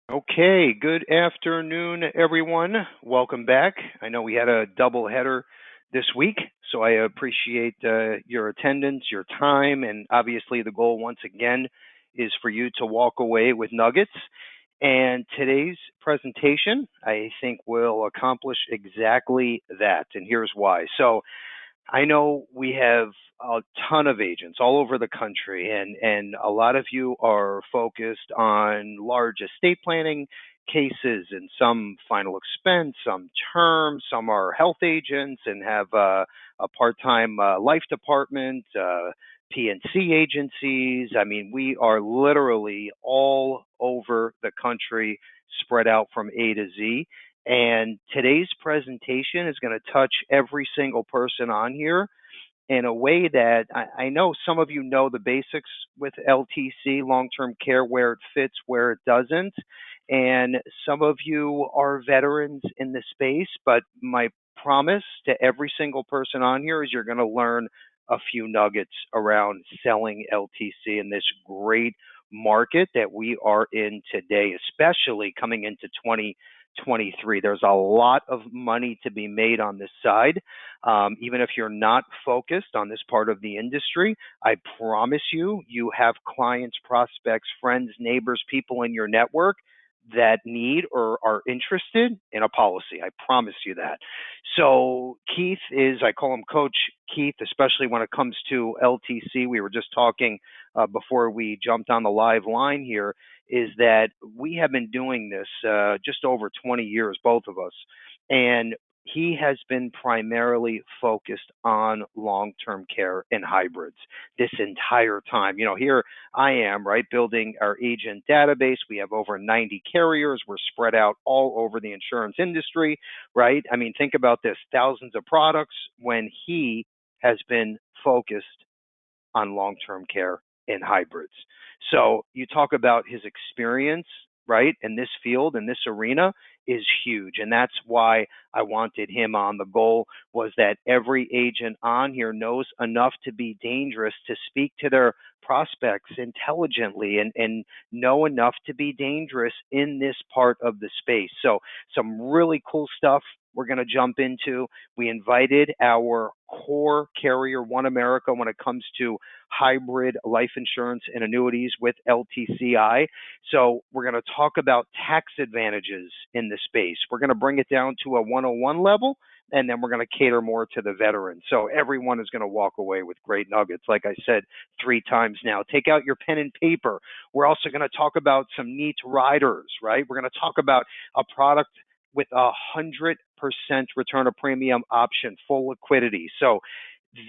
Okay, good afternoon, everyone. Welcome back. I know we had a double header this week, so I appreciate your attendance, your time, and obviously the goal once again is for you to walk away with nuggets. And today's presentation, I think, will accomplish exactly that. And here's why. So, I know we have a ton of agents all over the country, and a lot of you are focused on large estate planning cases and some final expense, some term, some are health agents and have a part-time life department, P&C agencies. I mean, we are literally all over the country, spread out from A to Z. And today's presentation is going to touch every single person on here in a way that I know some of you know the basics with LTC, long term care, where it fits, where it doesn't. And some of you are veterans in the space, but my promise to every single person on here is you're going to learn a few nuggets around selling LTC in this great market that we are in today, especially coming into 2023. There's a lot of money to be made on this side. Even if you're not focused on this part of the industry, I promise you, you have clients, prospects, friends, neighbors, people in your network that need or are interested in a policy. I promise you that. So Keith is, I call him Coach Keith, especially when it comes to LTC. We were just talking before we jumped on the live line here, is that we have been doing this just over 20 years, both of us. And he has been primarily focused on long-term care and hybrids this entire time. Here I am, right, building our agent database. We have over 90 carriers. We're spread out all over the insurance industry, right? I mean, think about this, thousands of products when he has been focused on long-term care and hybrids. So you talk about his experience, right, in this field, in this arena is huge. And that's why I wanted him on. The goal was that every agent on here knows enough to be dangerous to speak to their prospects intelligently and know enough to be dangerous in this part of the space. So some really cool stuff we're going to jump into. We invited our core carrier, One America, when it comes to hybrid life insurance and annuities with LTCI. So we're going to talk about tax advantages in the space. We're going to bring it down to a 101 level, and then we're going to cater more to the veterans. So everyone is going to walk away with great nuggets. Like I said 3 times now, take out your pen and paper. We're also going to talk about some neat riders, right? We're going to talk about a product with 100% return of premium option, full liquidity. So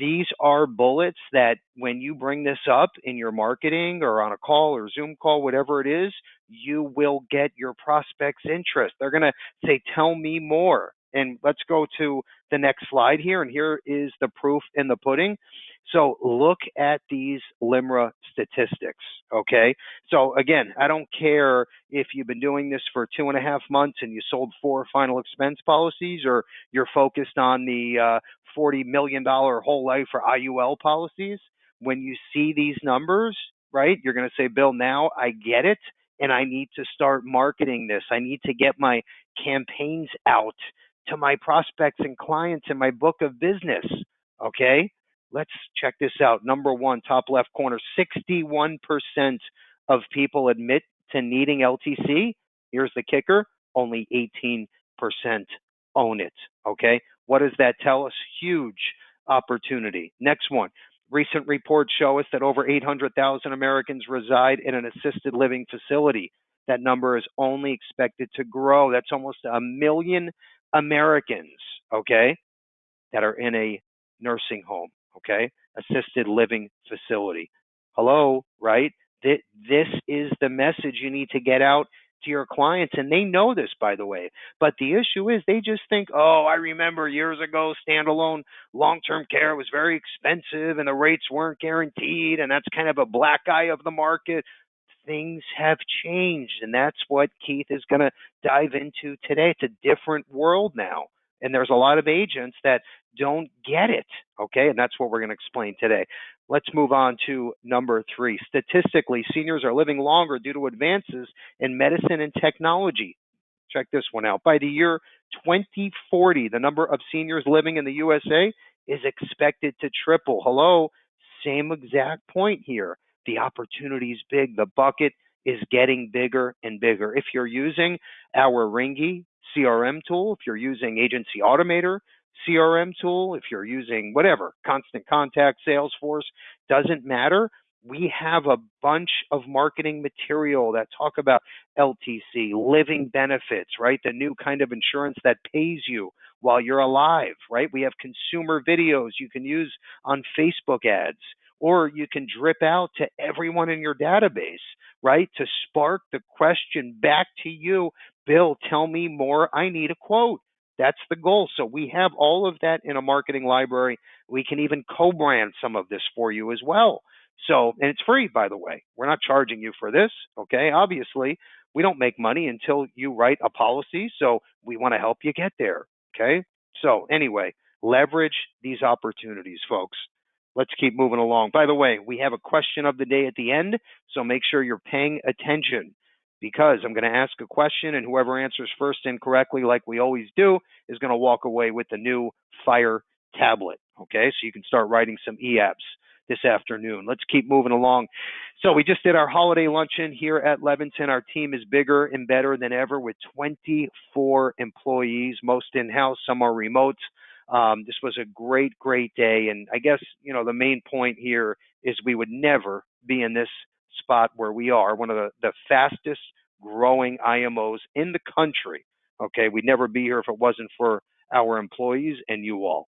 these are bullets that when you bring this up in your marketing or on a call or Zoom call, whatever it is, you will get your prospects' interest. They're going to say, tell me more. And let's go to the next slide here. And here is the proof in the pudding. So look at these LIMRA statistics, okay? So again, I don't care if you've been doing this for 2.5 months and you sold 4 final expense policies, or you're focused on the $40 million whole life or IUL policies. When you see these numbers, right, you're going to say, Bill, now I get it, and I need to start marketing this. I need to get my campaigns out to my prospects and clients in my book of business, okay? Let's check this out. Number one, top left corner, 61% of people admit to needing LTC. Here's the kicker, only 18% own it, okay? What does that tell us? Huge opportunity. Next one. Recent reports show us that over 800,000 Americans reside in an assisted living facility. That number is only expected to grow. That's almost 1 million Americans, okay, that are in a nursing home, okay, assisted living facility. Hello, right? This is the message you need to get out to your clients, and they know this, by the way. But the issue is they just think, oh, I remember years ago, standalone long-term care was very expensive and the rates weren't guaranteed, and that's kind of a black eye of the market. Things have changed, and that's what Keith is going to dive into today. It's a different world now, and there's a lot of agents that don't get it, okay? And that's what we're going to explain today. Let's move on to number 3. Statistically, seniors are living longer due to advances in medicine and technology. Check this one out. By the year 2040, the number of seniors living in the USA is expected to triple. Hello, same exact point here. The opportunity is big. The bucket is getting bigger and bigger. If you're using our Ringy CRM tool, if you're using Agency Automator CRM tool, if you're using whatever, Constant Contact, Salesforce, doesn't matter. We have a bunch of marketing material that talk about LTC, living benefits, right? The new kind of insurance that pays you while you're alive, right? We have consumer videos you can use on Facebook ads, or you can drip out to everyone in your database, right? To spark the question back to you, Bill, tell me more. I need a quote. That's the goal. So we have all of that in a marketing library. We can even co-brand some of this for you as well. So, and it's free, by the way. We're not charging you for this, okay? Obviously, we don't make money until you write a policy, so we want to help you get there, okay? So, anyway, leverage these opportunities, folks. Let's keep moving along. By the way, we have a question of the day at the end, so make sure you're paying attention because I'm going to ask a question, and whoever answers first incorrectly, like we always do, is going to walk away with the new Fire tablet, okay? So you can start writing some e-apps this afternoon. Let's keep moving along. So we just did our holiday luncheon here at Levinson. Our team is bigger and better than ever with 24 employees, most in-house, some are remote. This was a great, great day. And I guess, the main point here is we would never be in this spot where we are, one of the fastest growing IMOs in the country. Okay, we'd never be here if it wasn't for our employees and you all.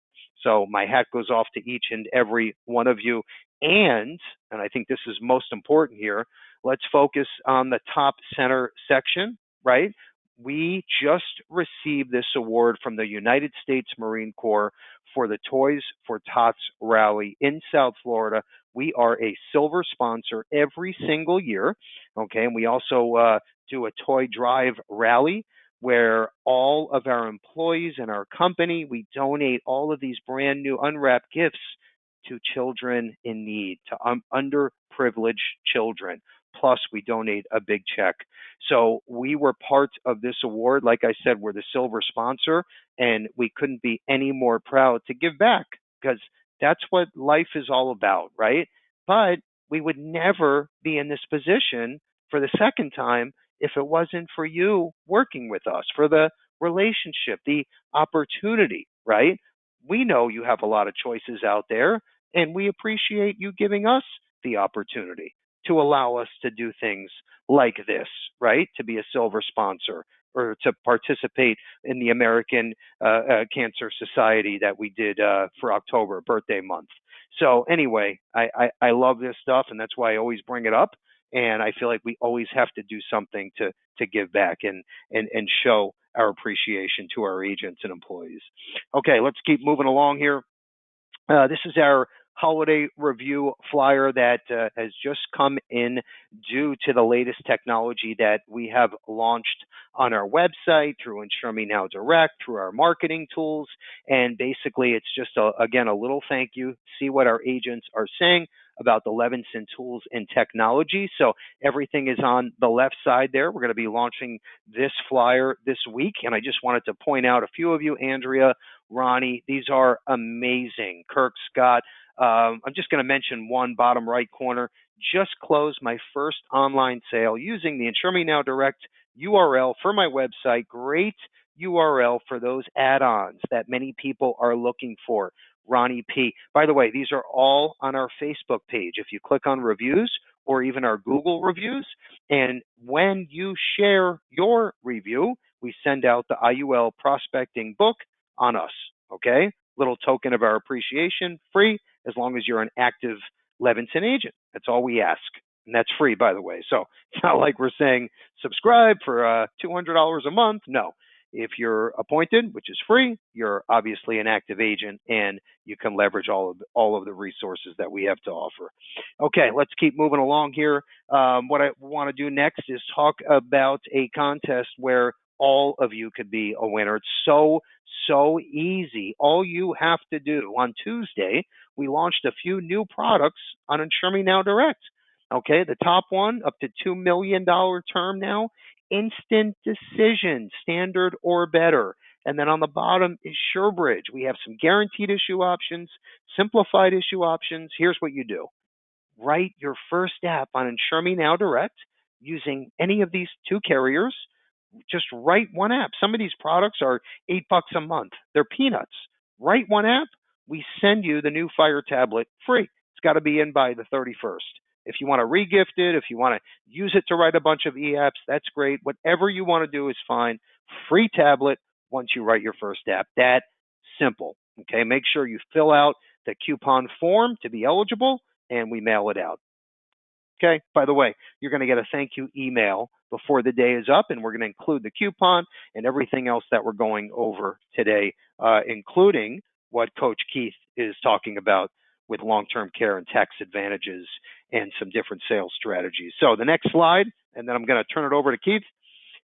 So my hat goes off to each and every one of you. And I think this is most important here, let's focus on the top center section, right? We just received this award from the United States Marine Corps for the Toys for Tots rally in South Florida. We are a silver sponsor every single year, okay? And we also do a toy drive rally where all of our employees and our company, we donate all of these brand new unwrapped gifts to children in need, to underprivileged children. Plus, we donate a big check. So we were part of this award. Like I said, we're the silver sponsor, and we couldn't be any more proud to give back because that's what life is all about, right? But we would never be in this position for the second time if it wasn't for you working with us, for the relationship, the opportunity, right? We know you have a lot of choices out there, and we appreciate you giving us the opportunity to allow us to do things like this, right? To be a silver sponsor or to participate in the American Cancer Society that we did for October, birthday month. So anyway, I love this stuff, and that's why I always bring it up. And I feel like we always have to do something to give back and show our appreciation to our agents and employees. Okay, let's keep moving along here. This is our holiday review flyer that has just come in due to the latest technology that we have launched on our website, through Insure Me Now Direct, through our marketing tools. And basically, it's just, again, a little thank you. See what our agents are saying about the Levinson tools and technology. So everything is on the left side there. We're going to be launching this flyer this week. And I just wanted to point out a few of you, Andrea, Ronnie, these are amazing. Kirk, Scott, I'm just going to mention one, bottom right corner. Just closed my first online sale using the Insure Me Now Direct URL for my website. Great URL for those add-ons that many people are looking for. Ronnie P. By the way, these are all on our Facebook page. If you click on reviews or even our Google reviews, and when you share your review, we send out the IUL prospecting book on us, okay? Little token of our appreciation, free, as long as you're an active Levinson agent. That's all we ask. And that's free, by the way. So it's not like we're saying subscribe for $200 a month. No. If you're appointed, which is free, you're obviously an active agent and you can leverage all of the resources that we have to offer. Okay, let's keep moving along here. What I want to do next is talk about a contest where all of you could be a winner. It's so easy. All you have to do on Tuesday, we launched a few new products on Insure Me Now Direct. Okay, the top one, up to $2 million term now, instant decision, standard or better. And then on the bottom is SureBridge. We have some guaranteed issue options, simplified issue options. Here's what you do. Write your first app on Insure Me Now Direct using any of these two carriers. Just write one app. Some of these products are $8 a month. They're peanuts. Write one app. We send you the new Fire tablet free. It's got to be in by the 31st. If you want to regift it, if you want to use it to write a bunch of e-apps, that's great. Whatever you want to do is fine. Free tablet once you write your first app. That simple. Okay, make sure you fill out the coupon form to be eligible, and we mail it out. Okay, by the way, you're going to get a thank you email before the day is up, and we're going to include the coupon and everything else that we're going over today, including what Coach Keith is talking about with long-term care and tax advantages and some different sales strategies. So the next slide, and then I'm going to turn it over to Keith,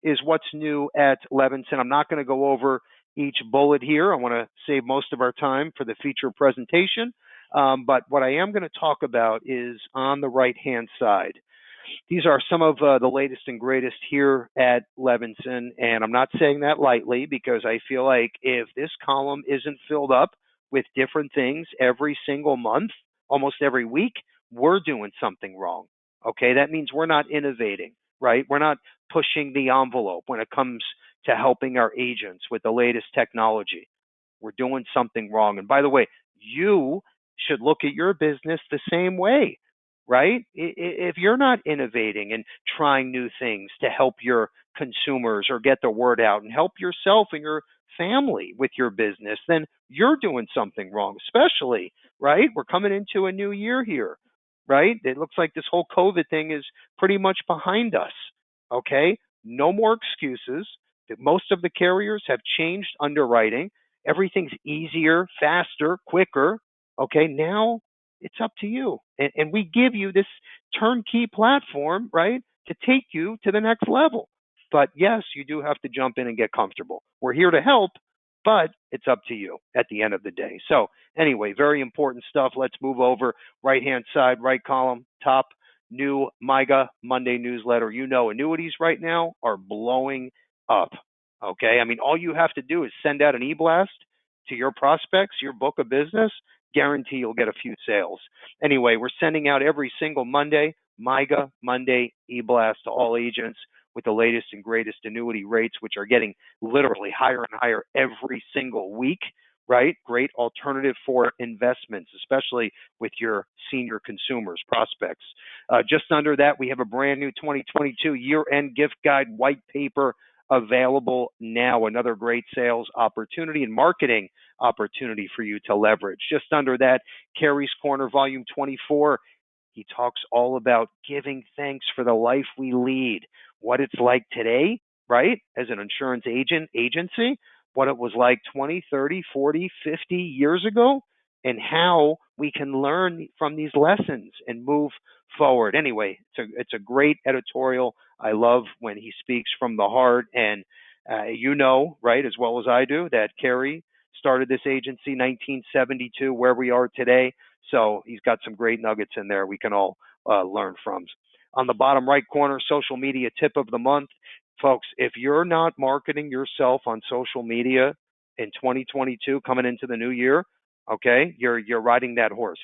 is what's new at Levinson. I'm not going to go over each bullet here. I want to save most of our time for the feature presentation. But what I am going to talk about is on the right-hand side. These are some of the latest and greatest here at Levinson, and I'm not saying that lightly because I feel like if this column isn't filled up with different things every single month, almost every week, we're doing something wrong. Okay, that means we're not innovating, right? We're not pushing the envelope when it comes to helping our agents with the latest technology. We're doing something wrong. And by the way, you should look at your business the same way, right? If you're not innovating and trying new things to help your consumers or get the word out and help yourself and your family with your business, then you're doing something wrong, especially, right? We're coming into a new year here, right? It looks like this whole COVID thing is pretty much behind us, okay? No more excuses. Most of the carriers have changed underwriting. Everything's easier, faster, quicker. Okay, now it's up to you. And we give you this turnkey platform, right, to take you to the next level. But yes, you do have to jump in and get comfortable. We're here to help, but it's up to you at the end of the day. So anyway, very important stuff. Let's move over. Right-hand side, right column, top, new MIGA Monday newsletter. You know, annuities right now are blowing up. Okay, I mean, all you have to do is send out an e-blast to your prospects, your book of business, guarantee you'll get a few sales. Anyway, we're sending out every single Monday, MIGA Monday e-blast to all agents with the latest and greatest annuity rates, which are getting literally higher and higher every single week, right? Great alternative for investments, especially with your senior consumers, prospects. Just under that, we have a brand new 2022 year-end gift guide white paper available now. Another great sales opportunity and marketing opportunity for you to leverage. Just under that, Carrie's Corner, Volume 24. He talks all about giving thanks for the life we lead, what it's like today, right, as an insurance agency, what it was like 20, 30, 40, 50 years ago, and how we can learn from these lessons and move forward. Anyway, it's a great editorial. I love when he speaks from the heart, and you know, right, as well as I do, that Carrie started this agency 1972, where we are today. So he's got some great nuggets in there we can all learn from. On the bottom right corner, social media tip of the month. Folks, if you're not marketing yourself on social media in 2022, coming into the new year, okay, you're riding that horse,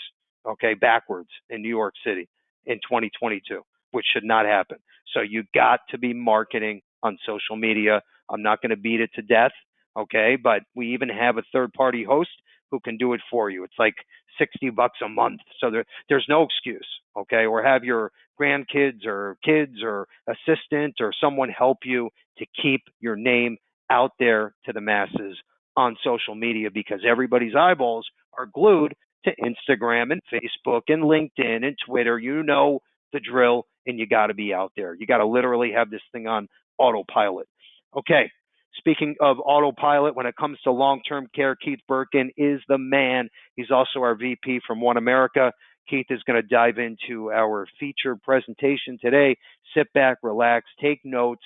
okay, backwards in New York City in 2022, which should not happen. So you got to be marketing on social media. I'm not going to beat it to death, okay, but we even have a third-party host who can do it for you. It's like $60 a month. So there's no excuse, okay? Or have your grandkids or kids or assistant or someone help you to keep your name out there to the masses on social media, because everybody's eyeballs are glued to Instagram and Facebook and LinkedIn and Twitter. You know the drill, and you got to be out there. You got to literally have this thing on autopilot. Okay. Speaking of autopilot, when it comes to long-term care, Keith Birkin is the man. He's also our VP from One America. Keith is going to dive into our featured presentation today. Sit back, relax, take notes,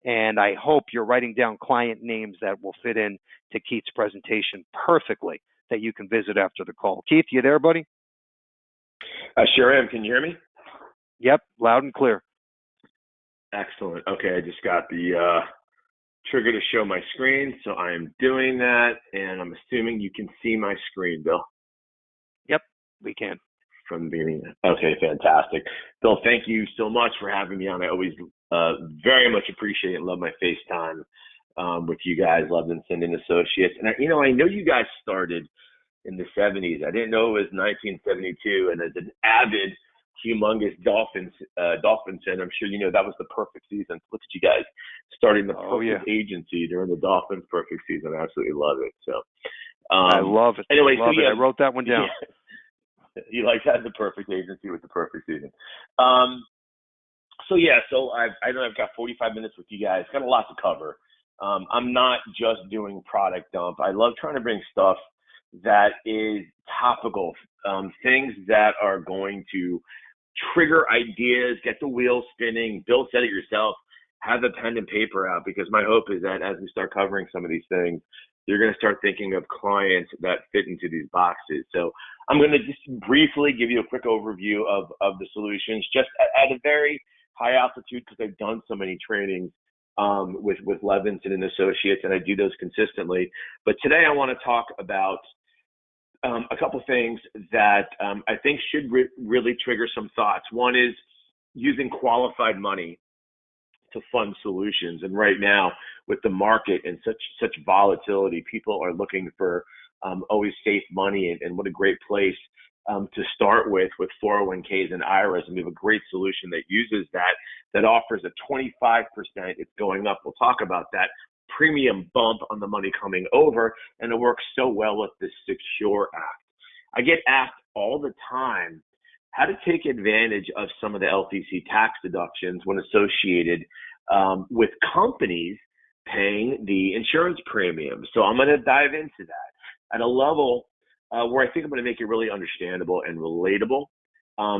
and I hope you're writing down client names that will fit in to Keith's presentation perfectly. that you can visit after the call. Keith, you there, buddy? I sure am. Can you hear me? Yep, loud and clear. Excellent. Okay, I just got the trigger to show my screen, so I am doing that, and I'm assuming you can see my screen, Bill. Yep, we can. From the beginning. Okay, fantastic. Bill, thank you so much for having me on. I always very much appreciate and love my FaceTime with you guys, Levinson and Associates. And I know you guys started in the 70s. I didn't know it was 1972. And as an avid, humongous Dolphins fan, I'm sure you know that was the perfect season. Look at you guys starting the perfect agency during the Dolphins' perfect season. I absolutely love it. So I love it. Anyway, love it. I wrote that one down. Yeah. You like that, the perfect agency with the perfect season. So I know I've got 45 minutes with you guys. Got a lot to cover. I'm not just doing product dump. I love trying to bring stuff that is topical, things that are going to trigger ideas, get the wheel spinning. Bill said it yourself. Have a pen and paper out, because my hope is that as we start covering some of these things, you're going to start thinking of clients that fit into these boxes. So I'm going to just briefly give you a quick overview of the solutions, just at a very high altitude, because I've done so many trainings with Levinson and Associates, and I do those consistently. But today I want to talk about a couple things that I think should really trigger some thoughts. One is using qualified money to fund solutions. And right now, with the market and such volatility, people are looking for always safe money, and what a great place to start with 401ks and IRAs. And we have a great solution that uses that offers a 25%. It's going up. We'll talk about that premium bump on the money coming over, and it works so well with the Secure Act. I get asked all the time how to take advantage of some of the LTC tax deductions when associated with companies paying the insurance premium. So I'm going to dive into that at a level where I think I'm going to make it really understandable and relatable.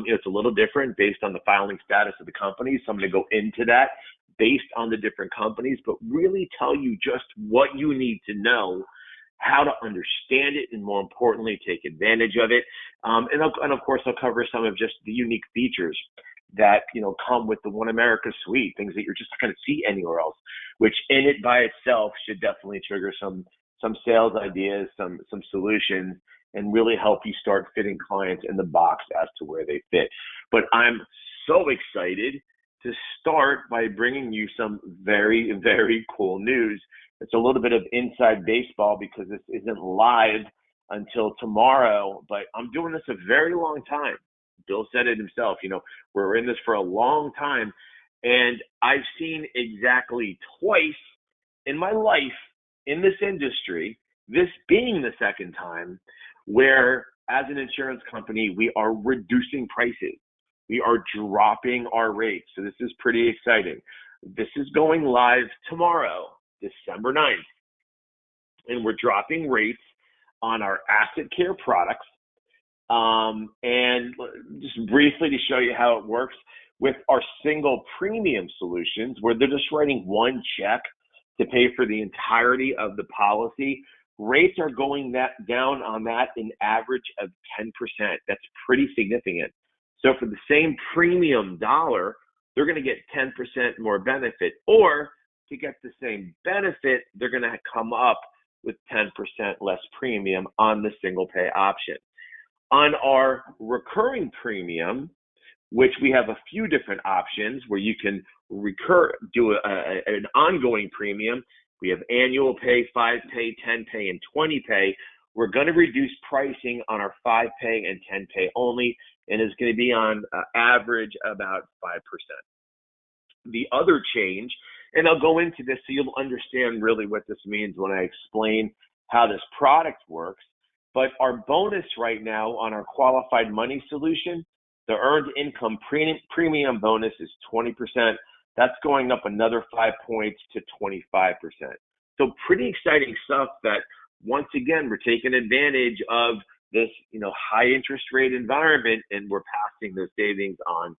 It's a little different based on the filing status of the company, so I'm going to go into that based on the different companies, but really tell you just what you need to know, how to understand it, and more importantly, take advantage of it. And of course, I'll cover some of just the unique features that come with the One America suite, things that you're just not going to see anywhere else, which in it by itself should definitely trigger some sales ideas, some solutions, and really help you start fitting clients in the box as to where they fit. But I'm so excited to start by bringing you some very, very cool news. It's a little bit of inside baseball because this isn't live until tomorrow, but I'm doing this a very long time. Bill said it himself, we're in this for a long time, and I've seen exactly twice in my life in this industry, this being the second time, where as an insurance company, we are reducing prices. We are dropping our rates. So this is pretty exciting. This is going live tomorrow, December 9th. And we're dropping rates on our asset care products. And just briefly to show you how it works with our single premium solutions, where they're just writing one check to pay for the entirety of the policy. Rates are going down on that an average of 10%. That's pretty significant. So for the same premium dollar, they're going to get 10% more benefit, or to get the same benefit, they're going to come up with 10% less premium on the single pay option. On our recurring premium, which we have a few different options where you can do an ongoing premium. We have annual pay, 5 pay, 10 pay, and 20 pay. We're going to reduce pricing on our 5 pay and 10 pay only, and it's going to be on average about 5%. The other change, and I'll go into this so you'll understand really what this means when I explain how this product works, but our bonus right now on our qualified money solution, the earned income premium bonus is 20%. That's going up another 5 points to 25%. So pretty exciting stuff that, once again, we're taking advantage of this, high interest rate environment, and we're passing those savings on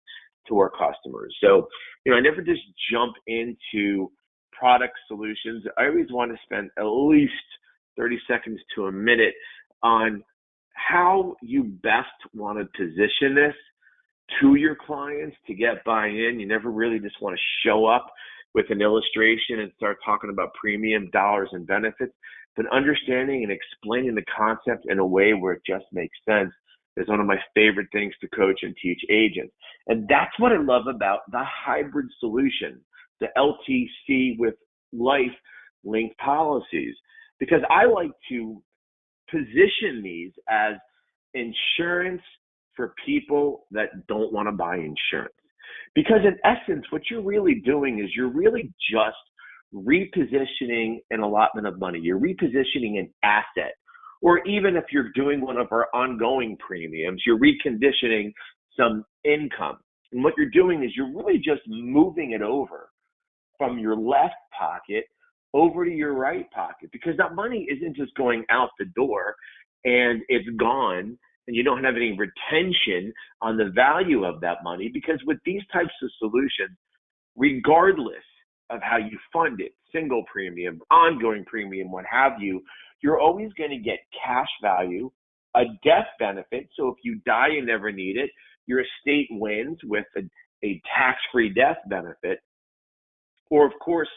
to our customers. So, I never just jump into product solutions. I always want to spend at least 30 seconds to a minute on how you best want to position this to your clients to get buy-in. You never really just want to show up with an illustration and start talking about premium, dollars, and benefits, but understanding and explaining the concept in a way where it just makes sense is one of my favorite things to coach and teach agents. And that's what I love about the hybrid solution, the LTC with life linked policies, because I like to position these as insurance for people that don't want to buy insurance. Because in essence, what you're really doing is you're really just repositioning an allotment of money. You're repositioning an asset. Or even if you're doing one of our ongoing premiums, you're reconditioning some income. And what you're doing is you're really just moving it over from your left pocket over to your right pocket, because that money isn't just going out the door and it's gone and you don't have any retention on the value of that money. Because with these types of solutions, regardless of how you fund it, single premium, ongoing premium, what have you, you're always going to get cash value, a death benefit. So if you die and never need it, your estate wins with a tax-free death benefit. Or, of course,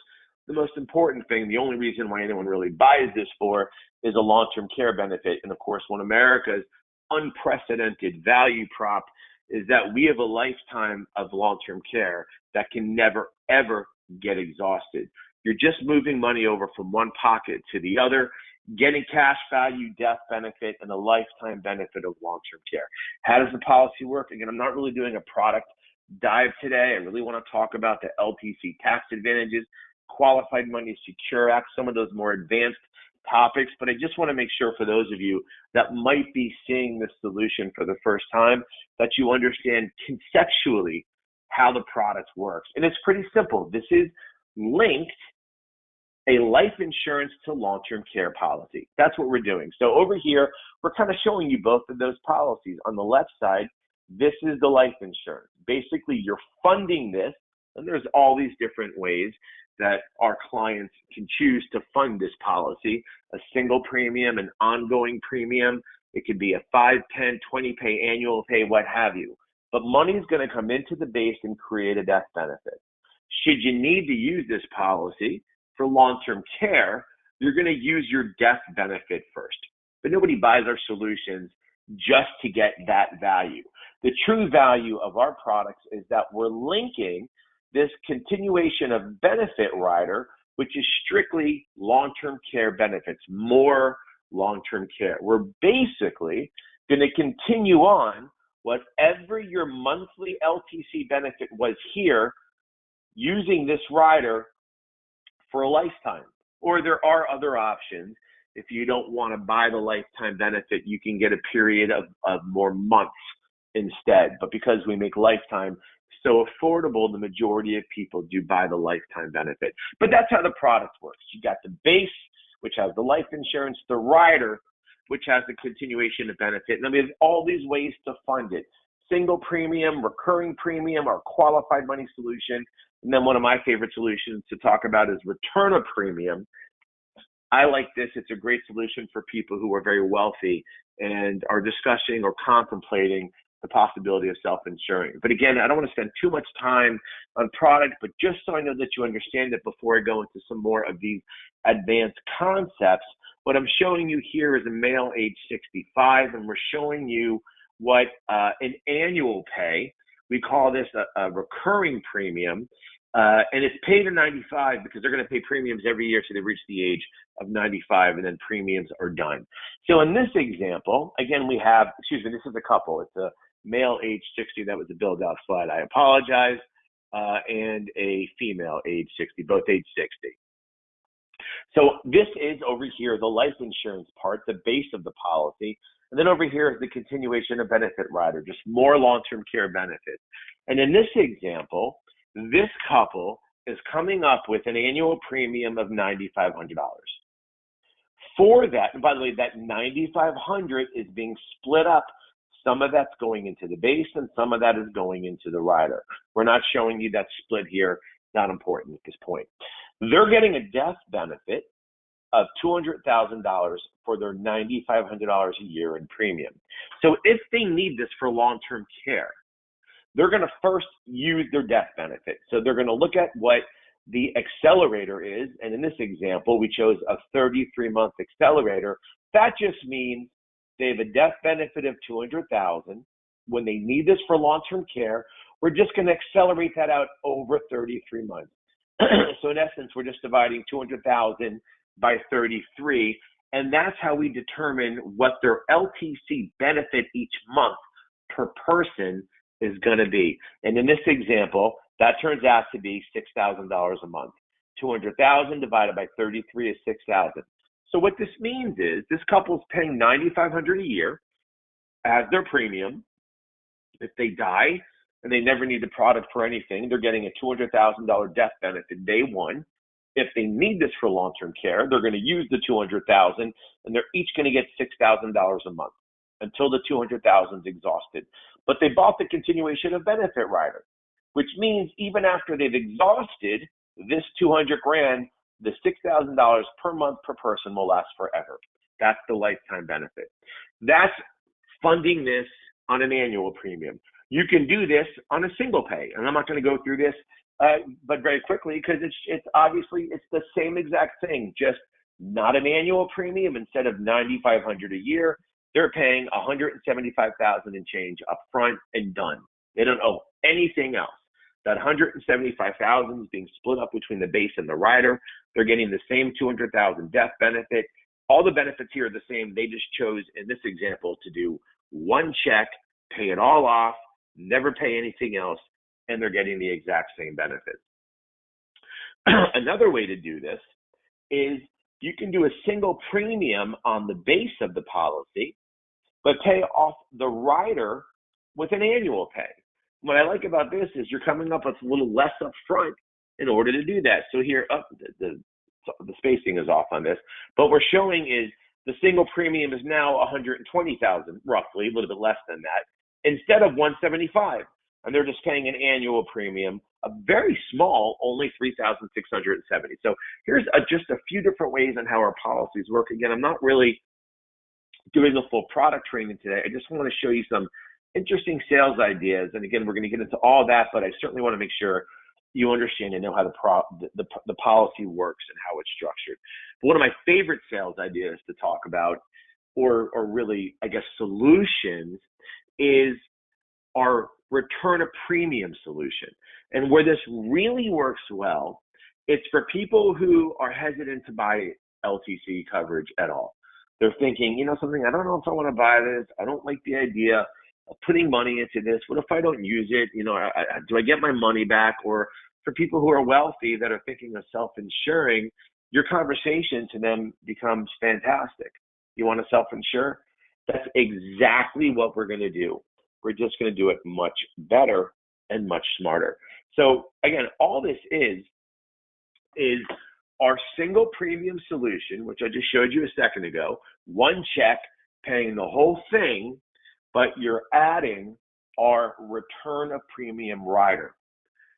the most important thing, the only reason why anyone really buys this for, is a long-term care benefit. And, of course, one of America's unprecedented value prop is that we have a lifetime of long-term care that can never, ever get exhausted. You're just moving money over from one pocket to the other, getting cash value, death benefit, and a lifetime benefit of long-term care. How does the policy work? Again, I'm not really doing a product dive today. I really want to talk about the LTC tax advantages, Qualified Money Secure Act, some of those more advanced topics. But I just want to make sure for those of you that might be seeing this solution for the first time, that you understand conceptually how the product works. And it's pretty simple. This is linked a life insurance to long-term care policy. That's what we're doing. So over here, we're kind of showing you both of those policies. On the left side, this is the life insurance. Basically, you're funding this, and there's all these different ways that our clients can choose to fund this policy: a single premium, an ongoing premium. It could be a 5, 10, 20 pay, annual pay, what have you. But money is going to come into the base and create a death benefit. Should you need to use this policy for long-term care, you're going to use your death benefit first. But nobody buys our solutions just to get that value. The true value of our products is that we're linking this continuation of benefit rider, which is strictly long-term care benefits, more long-term care. We're basically going to continue on whatever your monthly LTC benefit was here, using this rider for a lifetime. Or there are other options. If you don't want to buy the lifetime benefit, you can get a period of more months instead. But because we make lifetime so affordable, the majority of people do buy the lifetime benefit. But that's how the product works. You got the base, which has the life insurance, the rider, which has the continuation of benefit. And then we have all these ways to fund it: single premium, recurring premium, our qualified money solution. And then one of my favorite solutions to talk about is return of premium. I like this. It's a great solution for people who are very wealthy and are discussing or contemplating the possibility of self-insuring. But again, I don't want to spend too much time on product, but just so I know that you understand it before I go into some more of these advanced concepts, what I'm showing you here is a male age 65, and we're showing you what an annual pay. We call this a recurring premium, and it's paid at 95 because they're going to pay premiums every year till they reach the age of 95, and then premiums are done. So in this example, again, we have, this is a couple. It's a male age 60, that was a build out slide, I apologize, and a female age 60, both age 60. So this is over here, the life insurance part, the base of the policy. And then over here is the continuation of benefit rider, just more long-term care benefits. And in this example, this couple is coming up with an annual premium of $9,500. For that, and by the way, that $9,500 is being split up. Some of that's going into the base and some of that is going into the rider. We're not showing you that split here, not important at this point. They're getting a death benefit of $200,000 for their $9,500 a year in premium. So if they need this for long-term care, they're going to first use their death benefit. So they're going to look at what the accelerator is. And in this example, we chose a 33-month accelerator. That just means they have a death benefit of $200,000. When they need this for long-term care, we're just going to accelerate that out over 33 months. So in essence, we're just dividing 200,000 by 33, and that's how we determine what their LTC benefit each month per person is going to be. And in this example, that turns out to be $6,000 a month. 200,000 divided by 33 is 6,000. So what this means is this couple is paying $9,500 a year as their premium. If they die and they never need the product for anything, they're getting a $200,000 death benefit day one. If they need this for long-term care, they're going to use the $200,000, and they're each going to get $6,000 a month until the $200,000 is exhausted. But they bought the continuation of benefit rider, which means even after they've exhausted this $200,000, the $6,000 per month per person will last forever. That's the lifetime benefit. That's funding this on an annual premium. You can do this on a single pay, and I'm not going to go through this, but very quickly, because it's obviously it's the same exact thing, just not an annual premium. Instead of $9,500 a year, they're paying $175,000 and change up front and done. They don't owe anything else. That $175,000 is being split up between the base and the rider. They're getting the same $200,000 death benefit. All the benefits here are the same. They just chose in this example to do one check, pay it all off, never pay anything else, and they're getting the exact same benefits. Another way to do this is you can do a single premium on the base of the policy, but pay off the rider with an annual pay. What I like about this is you're coming up with a little less up front in order to do that. So here, the spacing is off on this, but what we're showing is the single premium is now $120,000, roughly, a little bit less than that, instead of $175,000. And they're just paying an annual premium, a very small, only $3,670. So here's just a few different ways on how our policies work. Again, I'm not really doing a full product training today. I just want to show you some interesting sales ideas. And again, we're going to get into all that, but I certainly want to make sure you understand and know how the policy works and how it's structured. But one of my favorite sales ideas to talk about, or really, I guess, solutions, is our return a premium solution. And where this really works well, it's for people who are hesitant to buy LTC coverage at all. They're thinking, something, I don't know if I want to buy this. I don't like the idea of putting money into this. What if I don't use it? Do I get my money back? Or for people who are wealthy that are thinking of self-insuring, your conversation to them becomes fantastic. You want to self-insure? That's exactly what we're going to do. We're just going to do it much better and much smarter. So again, all this is our single premium solution, which I just showed you a second ago, one check paying the whole thing, but you're adding our return of premium rider.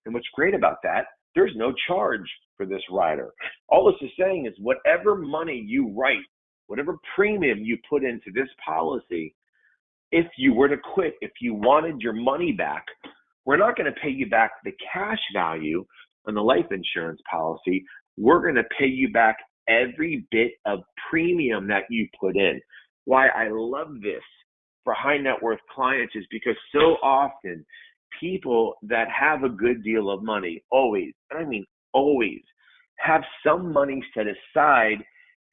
And what's great about that, there's no charge for this rider. All this is saying is whatever money you write, whatever premium you put into this policy, if you were to quit, if you wanted your money back, we're not going to pay you back the cash value on the life insurance policy. We're going to pay you back every bit of premium that you put in. Why I love this for high net worth clients is because so often people that have a good deal of money always, and I mean always, have some money set aside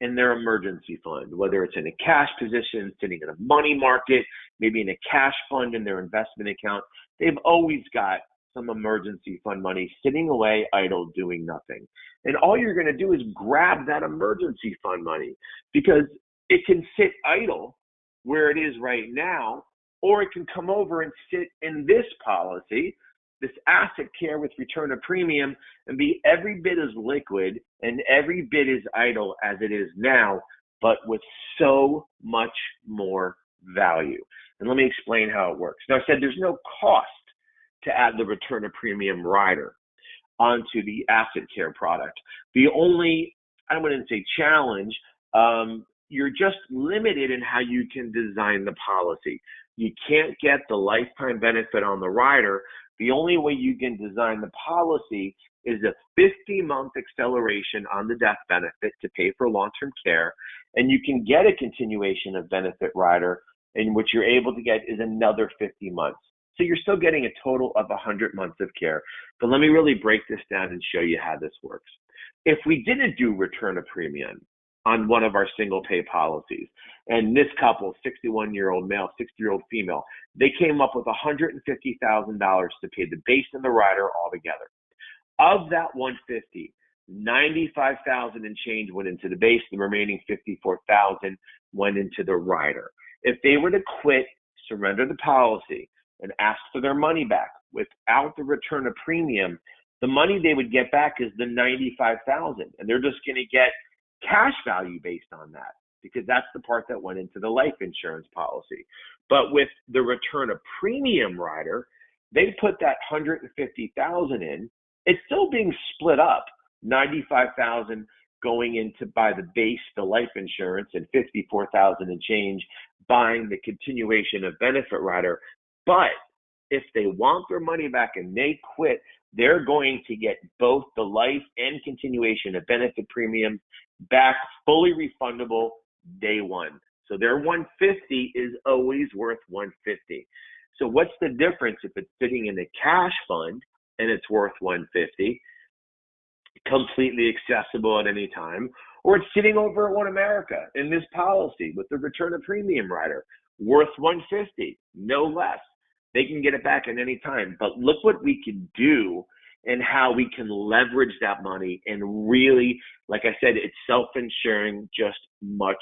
in their emergency fund, whether it's in a cash position, sitting in a money market, maybe in a cash fund in their investment account. They've always got some emergency fund money sitting away idle doing nothing. And all you're going to do is grab that emergency fund money because it can sit idle where it is right now, or it can come over and sit in this policy, this asset care with return of premium, and be every bit as liquid and every bit as idle as it is now, but with so much more value. And let me explain how it works. Now, I said there's no cost to add the return of premium rider onto the asset care product. The only I wouldn't say challenge, you're just limited in how you can design the policy. You can't get the lifetime benefit on the rider. The only way you can design the policy is a 50-month acceleration on the death benefit to pay for long-term care, and you can get a continuation of benefit rider, and what you're able to get is another 50 months. So you're still getting a total of 100 months of care. But let me really break this down and show you how this works. If we didn't do return of premium on one of our single pay policies, and this couple, 61-year-old male, 60-year-old female, they came up with $150,000 to pay the base and the rider all together. Of that 150, 95,000 and change went into the base. The remaining 54,000 went into the rider. If they were to quit, surrender the policy, and ask for their money back without the return of premium, the money they would get back is the 95,000, and they're just going to get cash value based on that, because that's the part that went into the life insurance policy. But with the return of premium rider, they put that 150,000 in. It's still being split up, 95,000 going into buy the base, the life insurance, and 54,000 and change buying the continuation of benefit rider. But if they want their money back and they quit, they're going to get both the life and continuation of benefit premium back, fully refundable day one. So their 150 is always worth 150. So what's the difference if it's sitting in a cash fund and it's worth 150, completely accessible at any time, or it's sitting over at One America in this policy with the return of premium rider, worth 150, no less. They can get it back at any time. But look what we can do and how we can leverage that money and really, like I said, it's self-insuring just much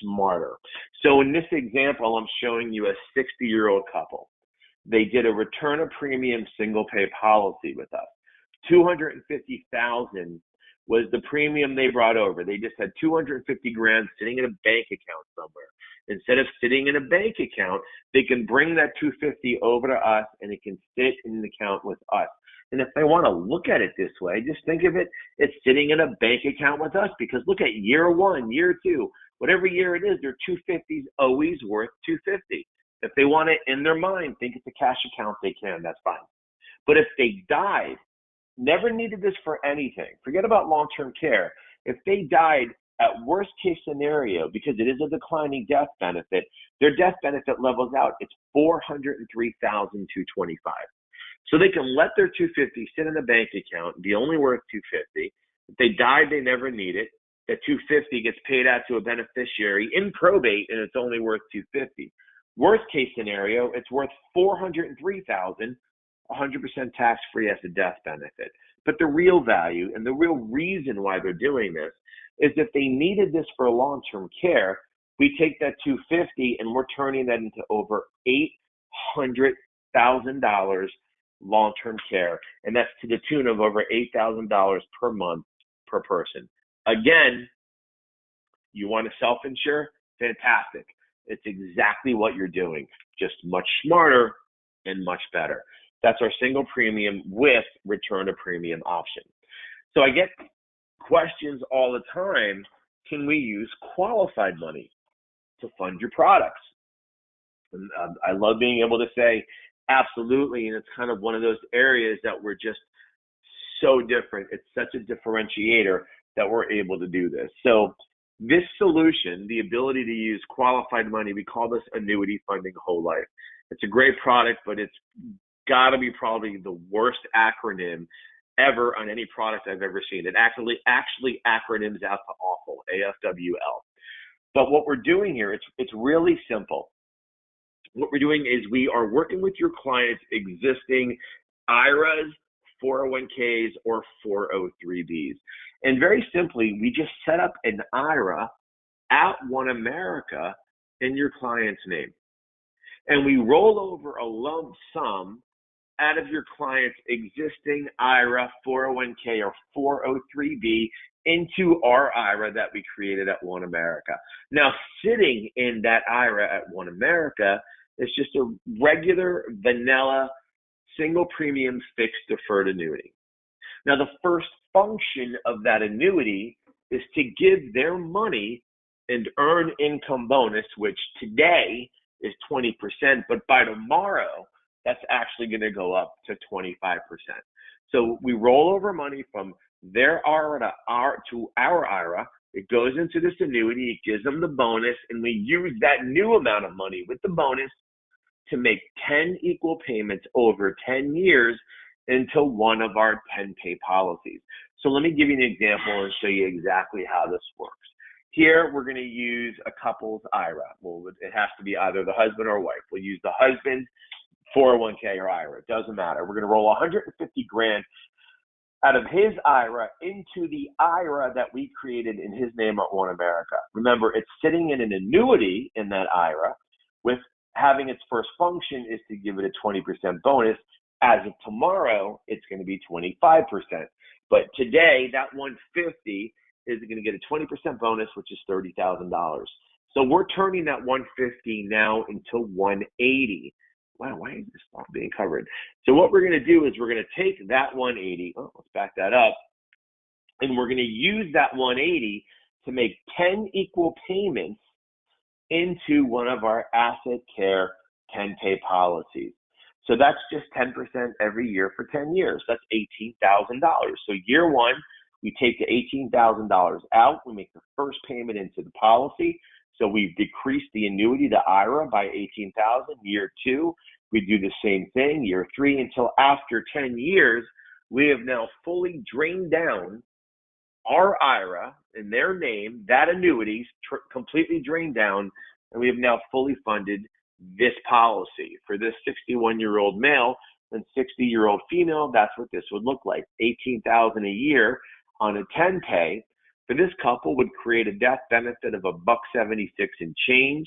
smarter. So in this example, I'm showing you a 60-year-old couple. They did a return of premium single pay policy with us. $250,000 was the premium they brought over. They just had 250 grand sitting in a bank account somewhere. Instead of sitting in a bank account, they can bring that 250 over to us and it can sit in an account with us. And if they want to look at it this way, just think of it, it's sitting in a bank account with us, because look at year one, year two, whatever year it is, their 250 is always worth 250. If they want it in their mind, think it's a cash account, they can, that's fine. But if they died, never needed this for anything, forget about long-term care. If they died, at worst case scenario, because it is a declining death benefit, their death benefit levels out. It's $403,225. So they can let their 250 sit in a bank account and be only worth 250. If they died, they never need it. That 250 gets paid out to a beneficiary in probate, and it's only worth 250. Worst case scenario, it's worth $403,000, 100% tax-free as a death benefit. But the real value and the real reason why they're doing this is if they needed this for long-term care, we take that 250 and we're turning that into over $800,000 long-term care, and that's to the tune of over $8,000 per month per person. Again, you want to self-insure? Fantastic. It's exactly what you're doing, just much smarter and much better. That's our single premium with return of premium option. So I get questions all the time, can we use qualified money to fund your products? And I love being able to say absolutely, and it's kind of one of those areas that we're just so different. It's such a differentiator that we're able to do this. So this solution, the ability to use qualified money, we call this annuity funding whole life. It's a great product, but it's got to be probably the worst acronym ever on any product I've ever seen. It actually acronyms out to awful, AFWL. But what we're doing here, it's really simple. What we're doing is we are working with your client's existing IRAs, 401ks, or 403bs. And very simply, we just set up an IRA at One America in your client's name. And we roll over a lump sum out of your client's existing IRA, 401k, or 403b into our IRA that we created at One America. Now, sitting in that IRA at One America is just a regular vanilla single premium fixed deferred annuity. Now, the first function of that annuity is to give their money and earn income bonus, which today is 20%, but by tomorrow, that's actually going to go up to 25%. So we roll over money from their IRA to our IRA. It goes into this annuity. It gives them the bonus, and we use that new amount of money with the bonus to make 10 equal payments over 10 years into one of our 10-pay policies. So let me give you an example and show you exactly how this works. Here, we're going to use a couple's IRA. Well, it has to be either the husband or wife. We'll use the husband 401k or IRA. It doesn't matter. We're going to roll 150 grand out of his IRA into the IRA that we created in his name at One America. Remember, it's sitting in an annuity in that IRA with having its first function is to give it a 20% bonus. As of tomorrow, it's going to be 25%. But today, that 150 is going to get a 20% bonus, which is $30,000. So we're turning that 150 now into 180. Wow, why is this not being covered? So what we're going to do is we're going to take that 180. Oh, let's back that up. And we're going to use that 180 to make 10 equal payments into one of our asset care 10-pay policies. So that's just 10% every year for 10 years. That's $18,000. So year one, we take the $18,000 out. We make the first payment into the policy. So we've decreased the annuity, the IRA, by $18,000. Year two, we do the same thing. Year three, until after 10 years, we have now fully drained down our IRA in their name, that annuity completely drained down, and we have now fully funded this policy. For this 61-year-old male and 60-year-old female, that's what this would look like. $18,000 a year on a 10-pay. For this couple would create a death benefit of $1.76 and change,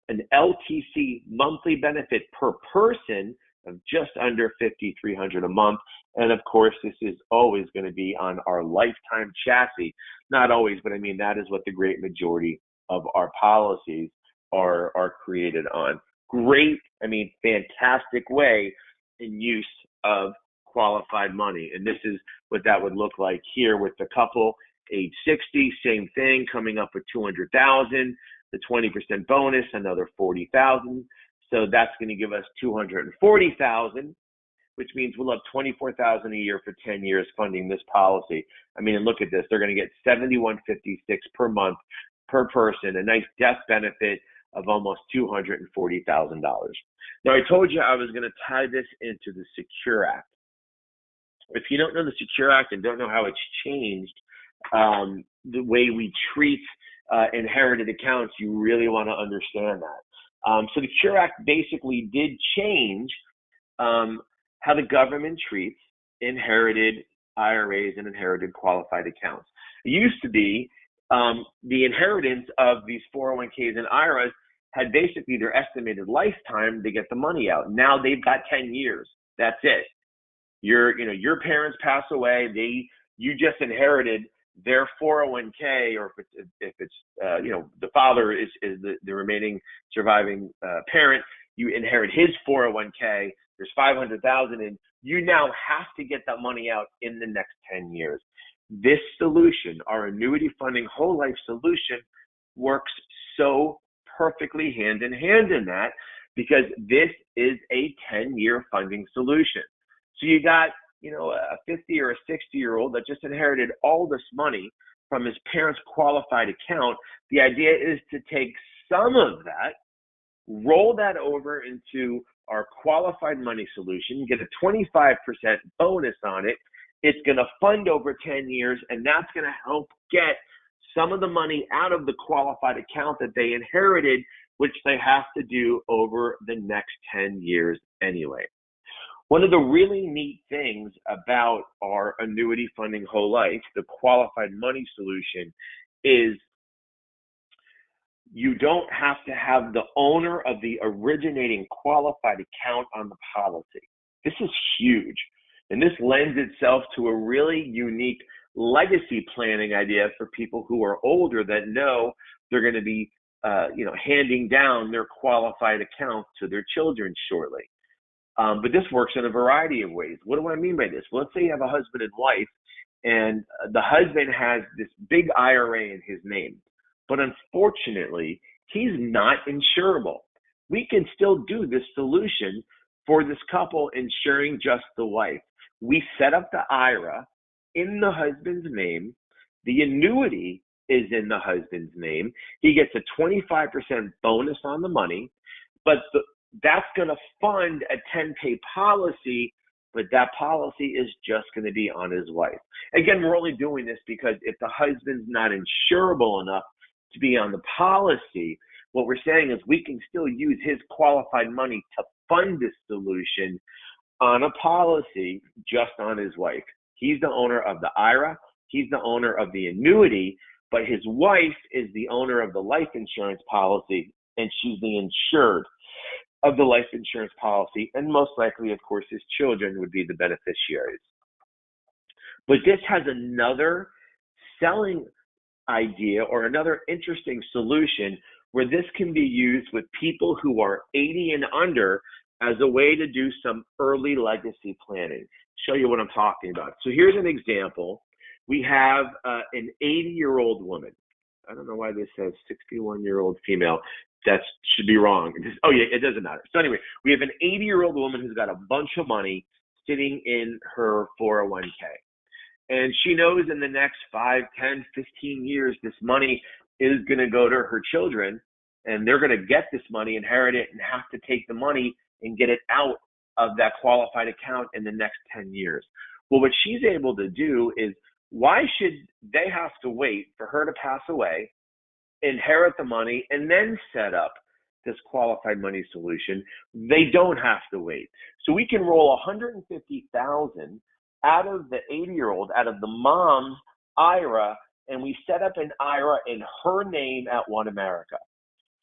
an LTC monthly benefit per person of just under $5,300 a month. And of course, this is always going to be on our lifetime chassis. Not always, but I mean, that is what the great majority of our policies are created on. Great, I mean, fantastic way in use of qualified money. And this is what that would look like here with the couple, age 60, same thing, coming up with $200,000, the 20% bonus, another $40,000. So that's going to give us $240,000, which means we'll have $24,000 a year for 10 years funding this policy. I mean, and look at this. They're going to get $71.56 per month per person, a nice death benefit of almost $240,000. Now, I told you I was going to tie this into the Secure Act. If you don't know the Secure Act and don't know how it's changed the way we treat inherited accounts, you really want to understand that. So the Secure Act basically did change how the government treats inherited IRAs and inherited qualified accounts. It used to be the inheritance of these 401ks and IRAs had basically their estimated lifetime to get the money out. Now they've got 10 years. That's it. Your parents pass away. You just inherited their 401k, or if it's the father is the remaining surviving parent, you inherit his 401k. There's $500,000 in. You now have to get that money out in the next 10 years. This solution, our annuity funding whole life solution, works so perfectly hand in hand in that, because this is a 10-year funding solution. So you got, a 50 or a 60-year-old that just inherited all this money from his parents' qualified account. The idea is to take some of that, roll that over into our qualified money solution, get a 25% bonus on it. It's going to fund over 10 years, and that's going to help get some of the money out of the qualified account that they inherited, which they have to do over the next 10 years anyway. One of the really neat things about our annuity funding whole life, the qualified money solution, is you don't have to have the owner of the originating qualified account on the policy. This is huge. And this lends itself to a really unique legacy planning idea for people who are older that know they're going to be handing down their qualified account to their children shortly. But this works in a variety of ways. What do I mean by this? Well, let's say you have a husband and wife, and the husband has this big IRA in his name, but unfortunately, he's not insurable. We can still do this solution for this couple, insuring just the wife. We set up the IRA in the husband's name. The annuity is in the husband's name. He gets a 25% bonus on the money, but that's going to fund a 10-pay policy, but that policy is just going to be on his wife. Again, we're only doing this because if the husband's not insurable enough to be on the policy, what we're saying is we can still use his qualified money to fund this solution on a policy just on his wife. He's the owner of the IRA. He's the owner of the annuity, but his wife is the owner of the life insurance policy, and she's the insured of the life insurance policy, and most likely, of course, his children would be the beneficiaries. But this has another selling idea or another interesting solution where this can be used with people who are 80 and under as a way to do some early legacy planning. Show you what I'm talking about. So here's an example. We have an 80-year-old woman. I don't know why this says 61-year-old female. That should be wrong. Oh, yeah, it doesn't matter. So anyway, we have an 80-year-old woman who's got a bunch of money sitting in her 401k. And she knows in the next 5, 10, 15 years, this money is going to go to her children, and they're going to get this money, inherit it, and have to take the money and get it out of that qualified account in the next 10 years. Well, what she's able to do is, why should they have to wait for her to pass away, inherit the money, and then set up this qualified money solution? They don't have to wait. So we can roll $150,000 out of the 80-year-old, out of the mom's IRA, and we set up an IRA in her name at One America.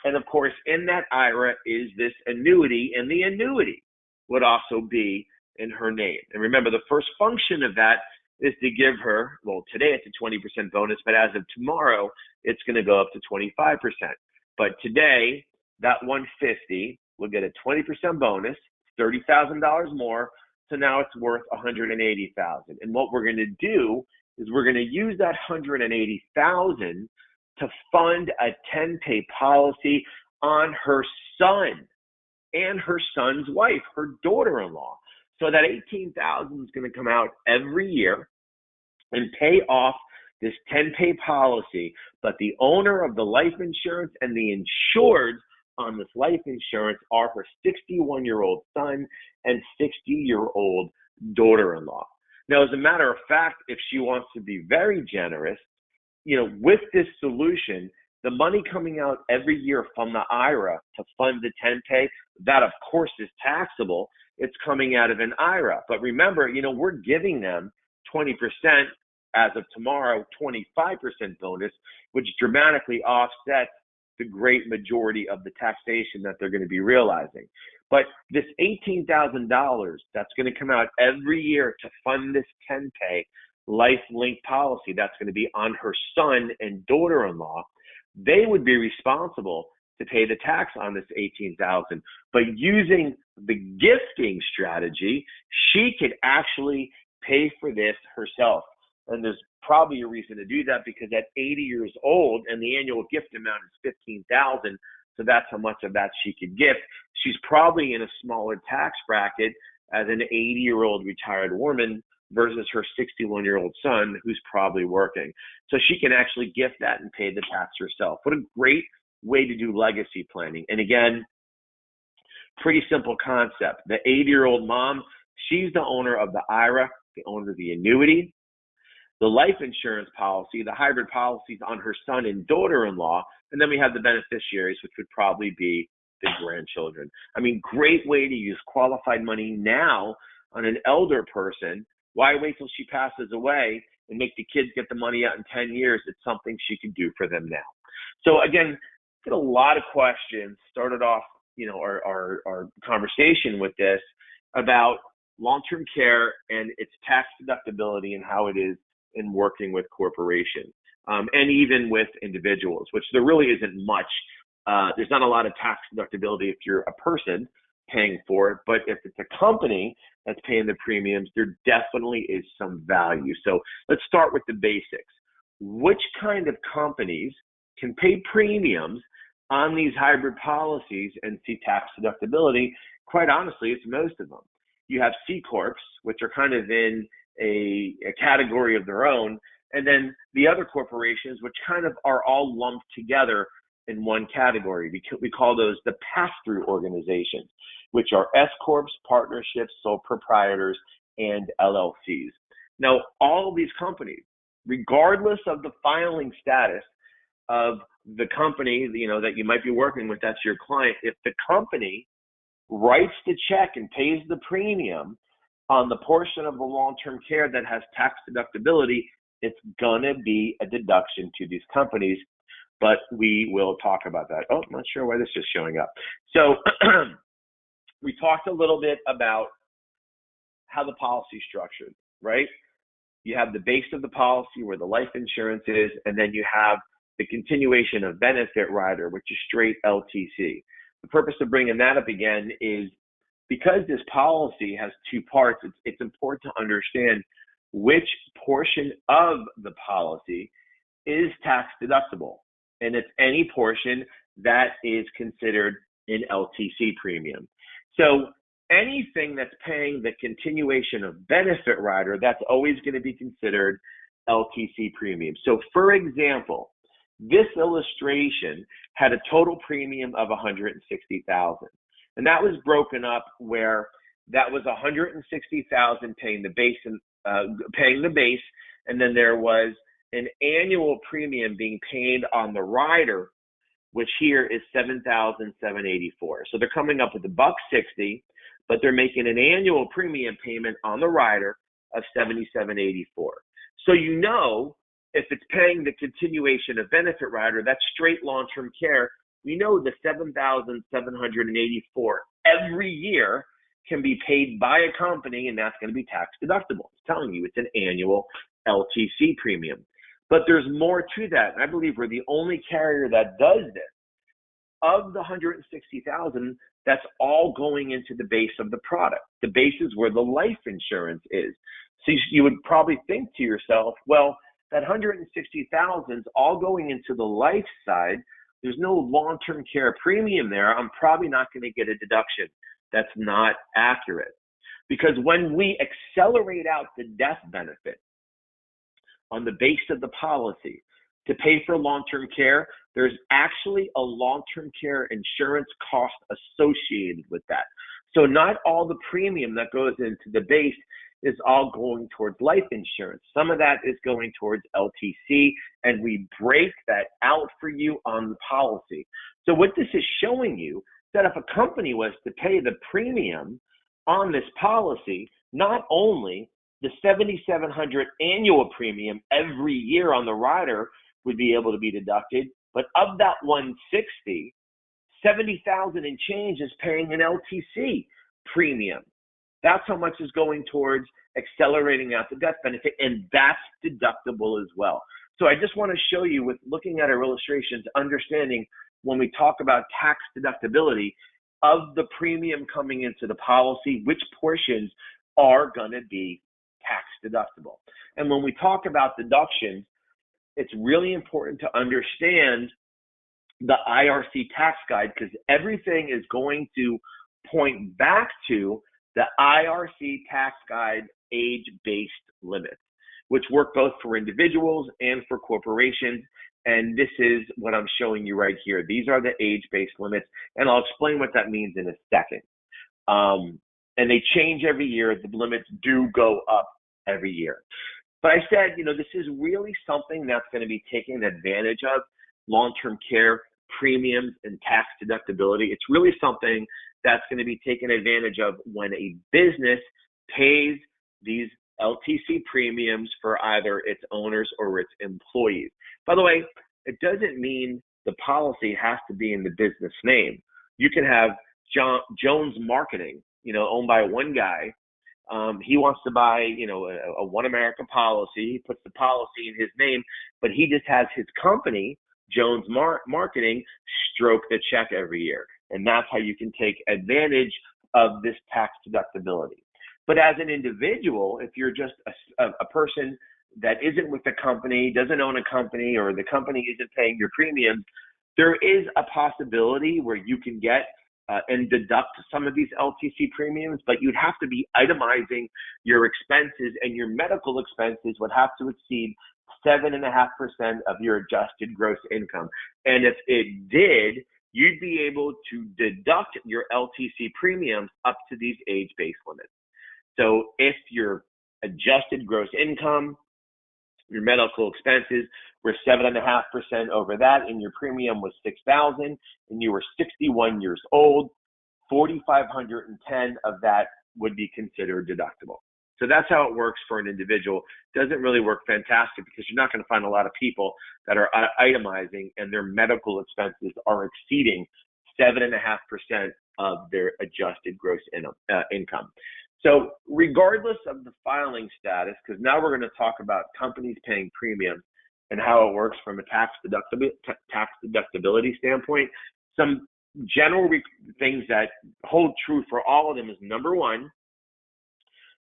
And of course, in that IRA is this annuity, and the annuity would also be in her name. And remember, the first function of that is to give her, well, today it's a 20% bonus, but as of tomorrow, it's going to go up to 25%. But today, that 150 will get a 20% bonus, $30,000 more. So now it's worth $180,000. And what we're going to do is we're going to use that $180,000 to fund a 10-pay policy on her son and her son's wife, her daughter-in-law. So that $18,000 is going to come out every year and pay off this 10-pay policy. But the owner of the life insurance and the insured on this life insurance are her 61-year-old son and 60-year-old daughter-in-law. Now, as a matter of fact, if she wants to be very generous, with this solution, the money coming out every year from the IRA to fund the 10-pay, that of course is taxable. It's coming out of an IRA. But remember, we're giving them 20% as of tomorrow, 25% bonus, which dramatically offsets the great majority of the taxation that they're going to be realizing. But this $18,000 that's going to come out every year to fund this 10-pay life-linked policy that's going to be on her son and daughter-in-law, they would be responsible to pay the tax on this $18,000. But using the gifting strategy, she could actually pay for this herself. And there's probably a reason to do that, because at 80 years old, and the annual gift amount is $15,000, so that's how much of that she could gift. She's probably in a smaller tax bracket as an 80-year-old retired woman versus her 61-year-old son, who's probably working. So she can actually gift that and pay the tax herself. What a great way to do legacy planning. And again, pretty simple concept. The 80-year-old mom, she's the owner of the IRA, the owner of the annuity, the life insurance policy, the hybrid policies on her son and daughter-in-law, and then we have the beneficiaries, which would probably be the grandchildren. I mean, great way to use qualified money now on an elder person. Why wait till she passes away and make the kids get the money out in 10 years? It's something she can do for them now. So again, get a lot of questions. Started off, our conversation with this about long-term care and its tax deductibility and how it is in working with corporations, and even with individuals, which there really isn't much. There's not a lot of tax deductibility if you're a person. paying for it, but if it's a company that's paying the premiums, there definitely is some value. So let's start with the basics. Which kind of companies can pay premiums on these hybrid policies and see tax deductibility? Quite honestly, it's most of them. You have C Corps, which are kind of in a category of their own, and then the other corporations, which kind of are all lumped together in one category. We call those the pass-through organizations, which are S Corps, partnerships, sole proprietors, and LLCs. Now, all of these companies, regardless of the filing status of the company, that you might be working with, that's your client, if the company writes the check and pays the premium on the portion of the long-term care that has tax deductibility, it's gonna be a deduction to these companies, but we will talk about that. Oh, I'm not sure why this is showing up. So we talked a little bit about how the policy is structured, right? You have the base of the policy where the life insurance is, and then you have the continuation of benefit rider, which is straight LTC. The purpose of bringing that up again is because this policy has two parts, it's important to understand which portion of the policy is tax deductible. And it's any portion that is considered an LTC premium. So anything that's paying the continuation of benefit rider, that's always going to be considered LTC premium. So for example, this illustration had a total premium of $160,000. And that was broken up where that was $160,000 paying the base and then there was an annual premium being paid on the rider, which here is $7,784. So they're coming up with $160, but they're making an annual premium payment on the rider of $77.84. So if it's paying the continuation of benefit rider, that's straight long-term care, we know the $7,784 every year can be paid by a company, and that's going to be tax deductible. It's telling you it's an annual LTC premium. But there's more to that, and I believe we're the only carrier that does this. Of the $160,000, that's all going into the base of the product. The base is where the life insurance is. So you would probably think to yourself, well, that $160,000 is all going into the life side. There's no long-term care premium there. I'm probably not going to get a deduction. That's not accurate. Because when we accelerate out the death benefit on the base of the policy to pay for long-term care, there's actually a long-term care insurance cost associated with that. So not all the premium that goes into the base is all going towards life insurance. Some of that is going towards LTC, and we break that out for you on the policy. So what this is showing you, that if a company was to pay the premium on this policy, not only the $7,700 annual premium every year on the rider would be able to be deducted, but of that $160,000, $70,000 and change is paying an LTC premium. That's how much is going towards accelerating out the death benefit, and that's deductible as well. So I just want to show you, with looking at our illustrations, understanding when we talk about tax deductibility of the premium coming into the policy, which portions are going to be tax deductible. And when we talk about deductions, it's really important to understand the IRC tax guide, because everything is going to point back to the IRC tax guide age-based limits, which work both for individuals and for corporations. And this is what I'm showing you right here. These are the age-based limits, and I'll explain what that means in a second. And they change every year. The limits do go up every year. But I said, this is really something that's going to be taken advantage of, long-term care premiums and tax deductibility. It's really something that's going to be taken advantage of when a business pays these LTC premiums for either its owners or its employees. By the way, it doesn't mean the policy has to be in the business name. You can have Jones Marketing, owned by one guy. He wants to buy, a One America policy. He puts the policy in his name, but he just has his company, Jones Marketing, stroke the check every year. And that's how you can take advantage of this tax deductibility. But as an individual, if you're just a person that isn't with the company, doesn't own a company, or the company isn't paying your premiums, there is a possibility where you can get and deduct some of these LTC premiums, but you'd have to be itemizing your expenses, and your medical expenses would have to exceed 7.5% of your adjusted gross income. And if it did, you'd be able to deduct your LTC premiums up to these age-based limits. So if your adjusted gross income, your medical expenses were 7.5% over that, and your premium was $6,000, and you were 61 years old, 4,510 of that would be considered deductible. So that's how it works for an individual. Doesn't really work fantastic because you're not going to find a lot of people that are itemizing and their medical expenses are exceeding 7.5% of their adjusted gross income. So regardless of the filing status, because now we're going to talk about companies paying premiums and how it works from a tax deductibility standpoint, some general things that hold true for all of them is, number one,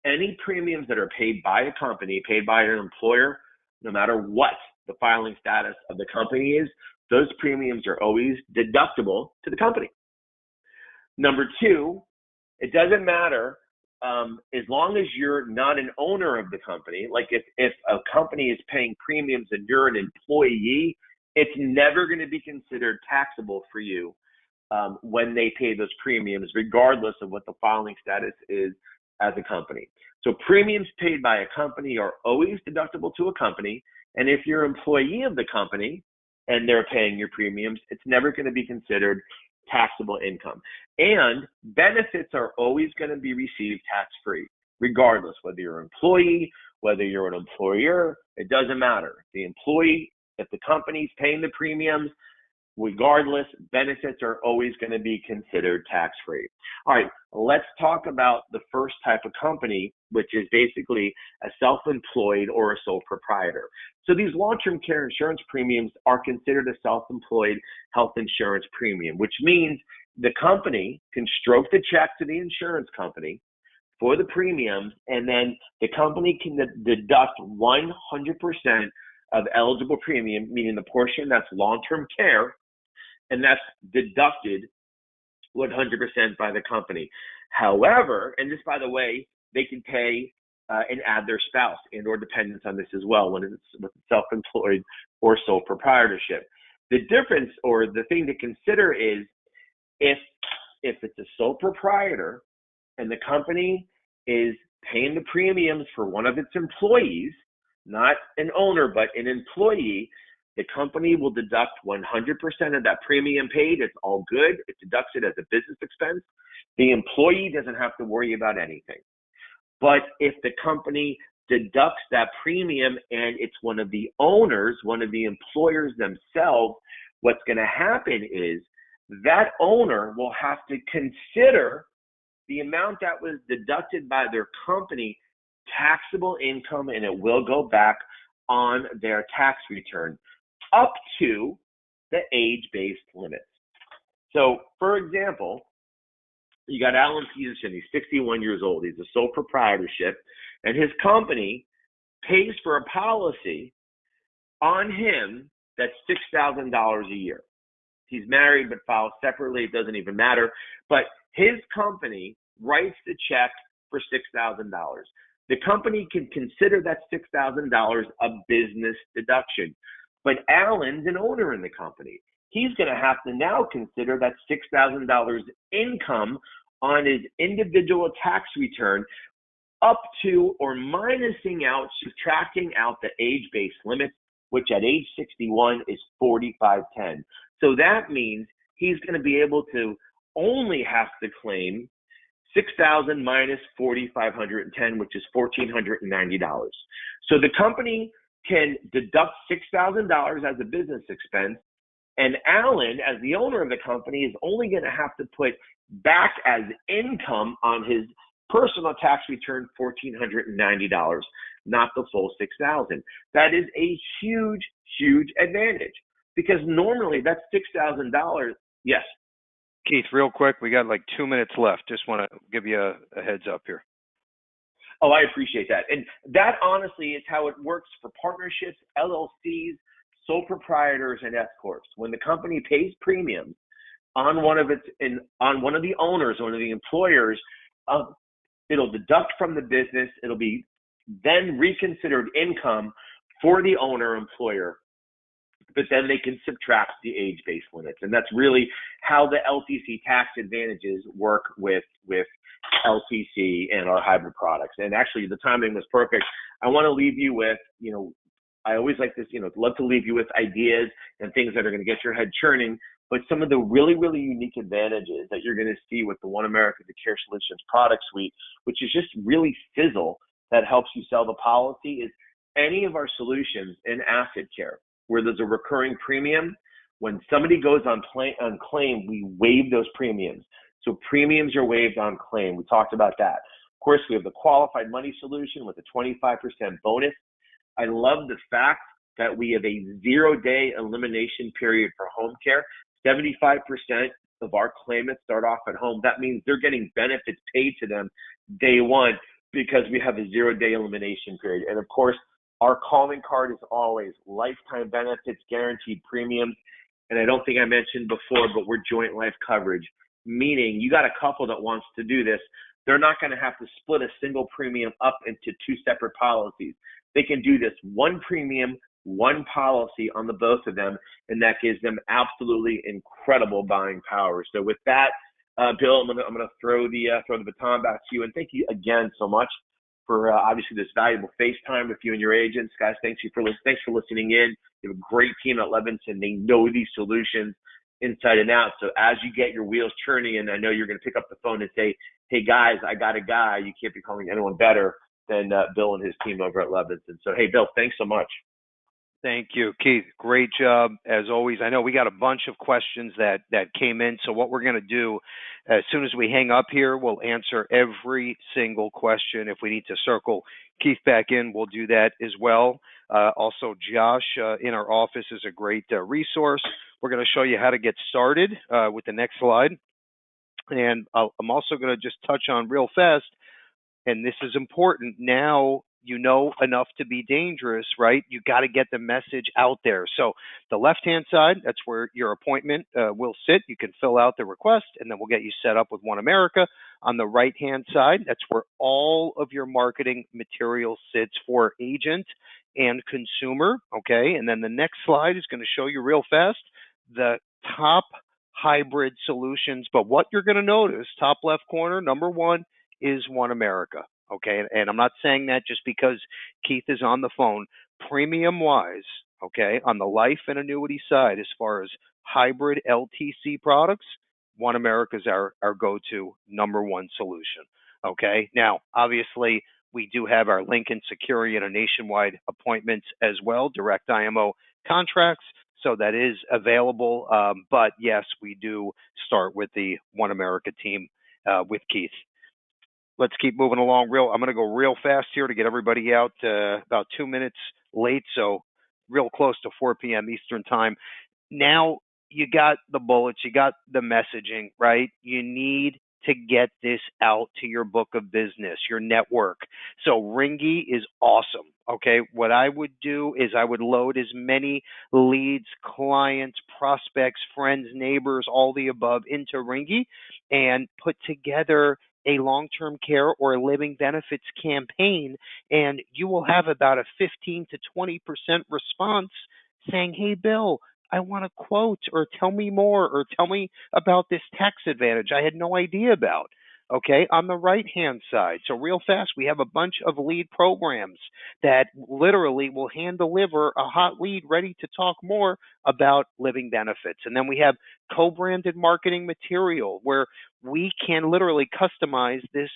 any premiums that are paid by a company, paid by an employer, no matter what the filing status of the company is, those premiums are always deductible to the company. Number two, it doesn't matter as long as you're not an owner of the company. Like if a company is paying premiums and you're an employee, it's never going to be considered taxable for you when they pay those premiums, regardless of what the filing status is as a company. So premiums paid by a company are always deductible to a company. And if you're an employee of the company and they're paying your premiums, it's never going to be considered taxable income. And benefits are always going to be received tax-free, regardless whether you're an employee, whether you're an employer, it doesn't matter. The employee, if the company's paying the premiums, regardless, benefits are always going to be considered tax-free. All right, let's talk about the first type of company, which is basically a self-employed or a sole proprietor. So these long-term care insurance premiums are considered a self-employed health insurance premium, which means the company can stroke the check to the insurance company for the premiums, and then the company can deduct 100% of eligible premium, meaning the portion that's long-term care, and that's deducted 100% by the company. However, and this, by the way, they can pay and add their spouse and or dependents on this as well when it's with self-employed or sole proprietorship. The difference, or the thing to consider, is if it's a sole proprietor and the company is paying the premiums for one of its employees, not an owner, but an employee, the company will deduct 100% of that premium paid. It's all good. It deducts it as a business expense. The employee doesn't have to worry about anything. But if the company deducts that premium and it's one of the owners, one of the employers themselves, what's going to happen is that owner will have to consider the amount that was deducted by their company taxable income, and it will go back on their tax return up to the age-based limits. So, for example, you got Alan Peterson. He's 61 years old. He's a sole proprietorship, and his company pays for a policy on him that's $6,000 a year. He's married but files separately. It doesn't even matter. But his company writes the check for $6,000. The company can consider that $6,000 a business deduction. But Alan's an owner in the company. He's going to have to now consider that $6,000 income on his individual tax return up to or minusing out, subtracting out the age-based limits, which at age 61 is 4,510. So that means he's going to be able to only have to claim $6,000 minus 4,510, which is $1,490. So the company can deduct $6,000 as a business expense, and Alan, as the owner of the company, is only going to have to put back as income on his personal tax return $1,490, not the full $6,000. That is a huge, huge advantage, because normally that's $6,000. Yes. Keith, real quick, we got like 2 minutes left. Just want to give you a heads up here. Oh, I appreciate that. And that honestly is how it works for partnerships, LLCs, sole proprietors, and S corps. When the company pays premiums on on one of the owners, one of the employers, it'll deduct from the business. It'll be then reconsidered income for the owner employer, but then they can subtract the age-based limits, and that's really how the LTC tax advantages work with LTC and our hybrid products. And actually, the timing was perfect. I want to leave you with, I always like this, love to leave you with ideas and things that are going to get your head churning. But some of the really, really unique advantages that you're going to see with the One America the Care Solutions product suite, which is just really sizzle that helps you sell the policy, is any of our solutions in asset care where there's a recurring premium. When somebody goes on claim, we waive those premiums. So premiums are waived on claim. We talked about that. Of course, we have the qualified money solution with a 25% bonus. I love the fact that we have a 0-day elimination period for home care. 75% of our claimants start off at home. That means they're getting benefits paid to them day one because we have a 0-day elimination period. And of course, our calling card is always lifetime benefits, guaranteed premiums. And I don't think I mentioned before, but we're joint life coverage, meaning you got a couple that wants to do this. They're not going to have to split a single premium up into two separate policies. They can do this one premium, one policy on the both of them, and that gives them absolutely incredible buying power. So with that, Bill, I'm gonna throw the baton back to you, and thank you again so much for obviously this valuable FaceTime with you and your agents, guys. Thanks for listening in. You have a great team at Levinson. They know these solutions inside and out. So as you get your wheels churning, and I know you're going to pick up the phone and say, "Hey guys, I got a guy." You can't be calling anyone better than Bill and his team over at Levinson. So hey, Bill, thanks so much. Thank you, Keith. Great job as always. I know we got a bunch of questions that came in. So what we're going to do, as soon as we hang up here, we'll answer every single question. If we need to circle Keith back in, we'll do that as well. Also, Josh in our office is a great resource. We're going to show you how to get started with the next slide. And I'm also going to just touch on real fast, and this is important. Now you know enough to be dangerous, right? You got to get the message out there. So the left-hand side, that's where your appointment will sit. You can fill out the request, and then we'll get you set up with One America. On the right-hand side, that's where all of your marketing material sits for agent and consumer, okay? And then the next slide is going to show you real fast the top hybrid solutions. But what you're going to notice, top left corner, number one, is One America. Okay, and I'm not saying that just because Keith is on the phone. Premium wise, okay, on the life and annuity side, as far as hybrid LTC products, One America is our go-to number one solution. Okay, now obviously we do have our Lincoln Security and a nationwide appointments as well, direct IMO contracts. So that is available. But yes, we do start with the One America team with Keith. Let's keep moving along. I'm going to go real fast here to get everybody out about 2 minutes late, so real close to 4 p.m. Eastern time. Now you got the bullets, you got the messaging, right? You need to get this out to your book of business, your network. So Ringy is awesome. Okay, what I would do is I would load as many leads, clients, prospects, friends, neighbors, all the above into Ringy and put together a long-term care or living benefits campaign, and you will have about a 15 to 20% response saying, "Hey, Bill, I want a quote, or tell me more, or tell me about this tax advantage I had no idea about." Okay, on the right-hand side, so real fast, we have a bunch of lead programs that literally will hand deliver a hot lead ready to talk more about living benefits. And then we have co-branded marketing material where we can literally customize this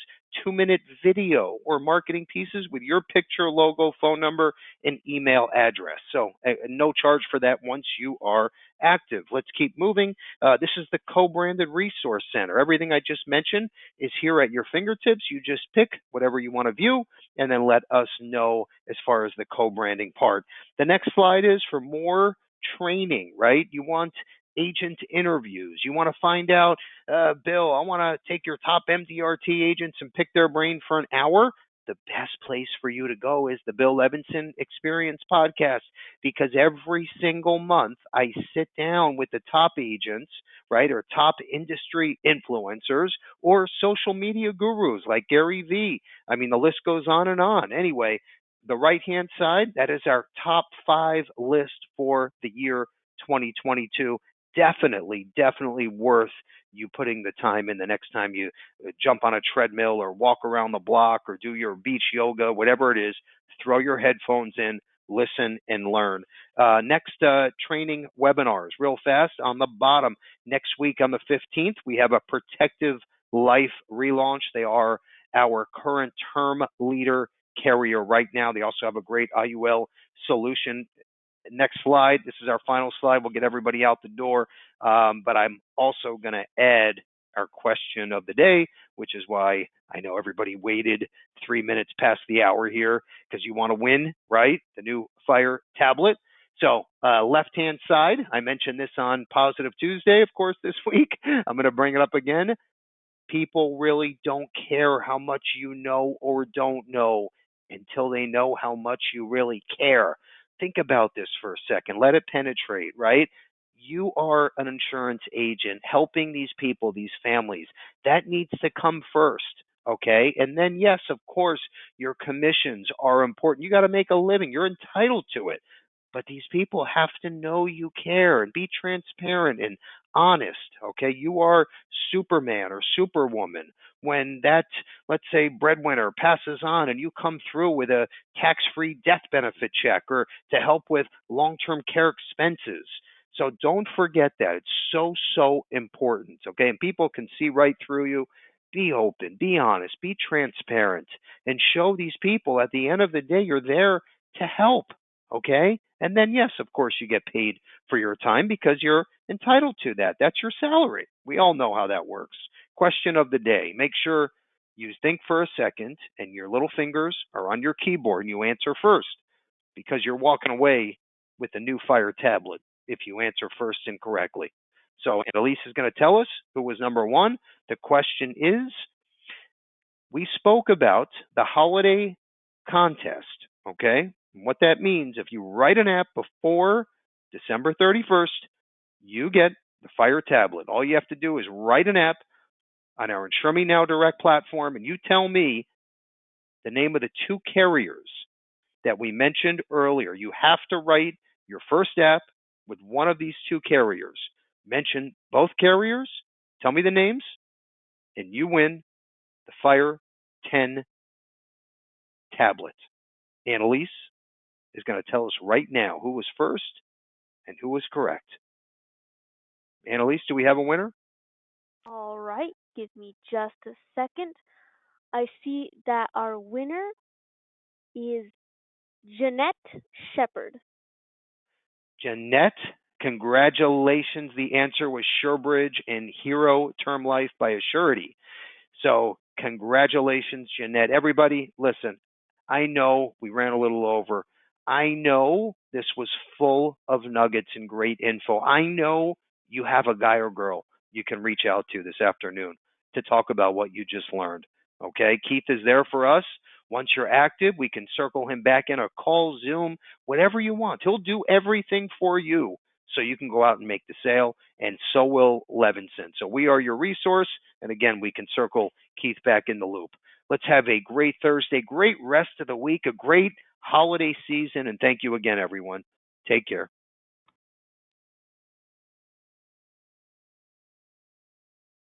2-minute video or marketing pieces with your picture, logo, phone number, and email address. So no charge for that once you are active. Let's keep moving. This is the co-branded resource center. Everything I just mentioned is here at your fingertips. You just pick whatever you want to view and then let us know as far as the co-branding part. The next slide is for more training, right? You want agent interviews. You want to find out, Bill, I want to take your top MDRT agents and pick their brain for an hour. The best place for you to go is the Bill Levinson Experience podcast, because every single month I sit down with the top agents, right, or top industry influencers or social media gurus like Gary Vee. I mean, the list goes on and on. Anyway, the right hand side, that is our top 5 list for the year 2022. Definitely worth you putting the time in the next time you jump on a treadmill or walk around the block or do your beach yoga, whatever it is. Throw your headphones in, listen, and learn. Next training webinars, real fast on the bottom. Next week on the 15th, we have a Protective Life relaunch. They are our current term leader carrier right now. They also have a great IUL solution. Next slide. This is our final slide. We'll get everybody out the door. But I'm also going to add our question of the day, which is why I know everybody waited 3 minutes past the hour here, because you want to win, right? The new Fire tablet. So left-hand side, I mentioned this on Positive Tuesday, of course, this week. I'm going to bring it up again. People really don't care how much you know or don't know until they know how much you really care. Think about this for a second. Let it penetrate, right? You are an insurance agent helping these people, these families. That needs to come first, okay? And then, yes, of course, your commissions are important. You got to make a living. You're entitled to it. But these people have to know you care and be transparent and honest, okay? You are Superman or Superwoman. When that, let's say, breadwinner passes on and you come through with a tax-free death benefit check or to help with long-term care expenses. So don't forget that. It's so important, okay? And people can see right through you. Be open, be honest, be transparent, and show these people at the end of the day you're there to help, okay? And then, yes, of course, you get paid for your time because you're entitled to that. That's your salary. We all know how that works. Question of the day. Make sure you think for a second and your little fingers are on your keyboard and you answer first, because you're walking away with the new Fire tablet if you answer first incorrectly. So Annalise is going to tell us who was number 1. The question is, we spoke about the holiday contest, okay? And what that means, if you write an app before December 31st, you get the Fire tablet. All you have to do is write an app on our Insure Me Now Direct platform, and you tell me the name of the 2 carriers that we mentioned earlier. You have to write your first app with one of these 2 carriers. Mention both carriers, tell me the names, and you win the Fire 10 tablet. Annalise is going to tell us right now who was first and who was correct. Annalise, do we have a winner? All right, give me just a second. I see that our winner is Jeanette Shepard. Jeanette, congratulations. The answer was Surebridge and Hero Term Life by Assurity. So congratulations, Jeanette. Everybody, listen, I know we ran a little over. I know this was full of nuggets and great info. I know you have a guy or girl you can reach out to this afternoon to talk about what you just learned. Okay, Keith is there for us. Once you're active, we can circle him back in, or call, Zoom, whatever you want. He'll do everything for you so you can go out and make the sale, and so will Levinson. So we are your resource, and again, we can circle Keith back in the loop. Let's have a great Thursday, great rest of the week, a great holiday season, and thank you again, everyone. Take care.